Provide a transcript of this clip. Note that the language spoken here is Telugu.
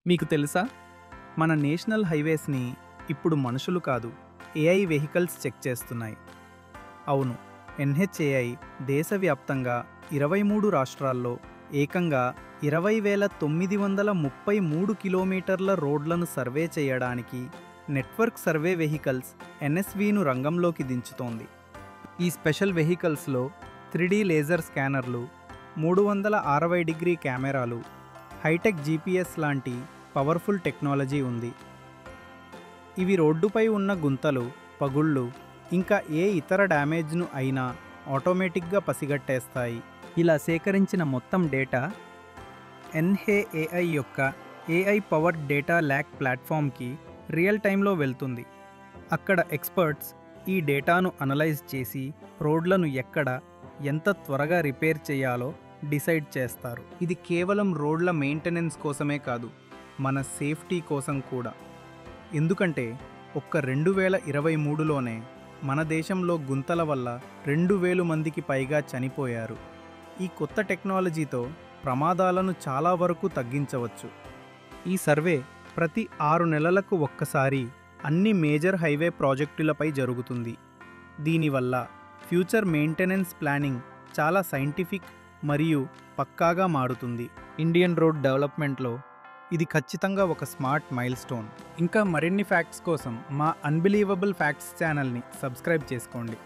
మీకు తెలుసా? మన నేషనల్ హైవేస్‌ని ఇప్పుడు మనుషులు కాదు, ఏఐ వెహికల్స్ చెక్ చేస్తున్నాయి. అవును, ఎన్‌హెచ్ఏఐ దేశవ్యాప్తంగా 23 రాష్ట్రాల్లో ఏకంగా 20,933 కిలోమీటర్ల రోడ్లను సర్వే చేయడానికి నెట్వర్క్ సర్వే వెహికల్స్ ఎన్ఎస్వీను రంగంలోకి దించుతోంది. ఈ స్పెషల్ వెహికల్స్‌లో 3D లేజర్ స్కానర్లు, 360 డిగ్రీ కెమెరాలు, హైటెక్ జీపీఎస్ లాంటి పవర్ఫుల్ టెక్నాలజీ ఉంది. ఇవి రోడ్డుపై ఉన్న గుంతలు, పగుళ్ళు, ఇంకా ఏ ఇతర డ్యామేజ్ను అయినా ఆటోమేటిక్గా పసిగట్టేస్తాయి. ఇలా సేకరించిన మొత్తం డేటా ఎన్హేఏఐ యొక్క ఏఐ పవర్డ్ డేటా ల్యాక్ ప్లాట్ఫామ్కి రియల్ టైంలో వెళ్తుంది. అక్కడ ఎక్స్పర్ట్స్ ఈ డేటాను అనలైజ్ చేసి రోడ్లను ఎక్కడ, ఎంత త్వరగా రిపేర్ చేయాలో డిసైడ్ చేస్తారు. ఇది కేవలం రోడ్ల మెయింటెనెన్స్ కోసమే కాదు, మన సేఫ్టీ కోసం కూడా. ఎందుకంటే ఒక్క 2023లోనే మన దేశంలో గుంతల వల్ల 2000 మందికి పైగా చనిపోయారు. ఈ కొత్త టెక్నాలజీతో ప్రమాదాలను చాలా వరకు తగ్గించవచ్చు. ఈ సర్వే ప్రతి 6 నెలలకు ఒక్కసారి అన్ని మేజర్ హైవే ప్రాజెక్టులపై జరుగుతుంది. దీనివల్ల ఫ్యూచర్ మెయింటెనెన్స్ ప్లానింగ్ చాలా సైంటిఫిక్ మరియు పక్కాగా మారుతుంది. ఇండియన్ రోడ్ డెవలప్మెంట్లో ఇది ఖచ్చితంగా ఒక స్మార్ట్ మైల్స్టోన్. ఇంకా మరిన్ని ఫ్యాక్ట్స్ కోసం మా అన్బిలీవబుల్ ఫ్యాక్ట్స్ ఛానల్ని సబ్స్క్రైబ్ చేసుకోండి.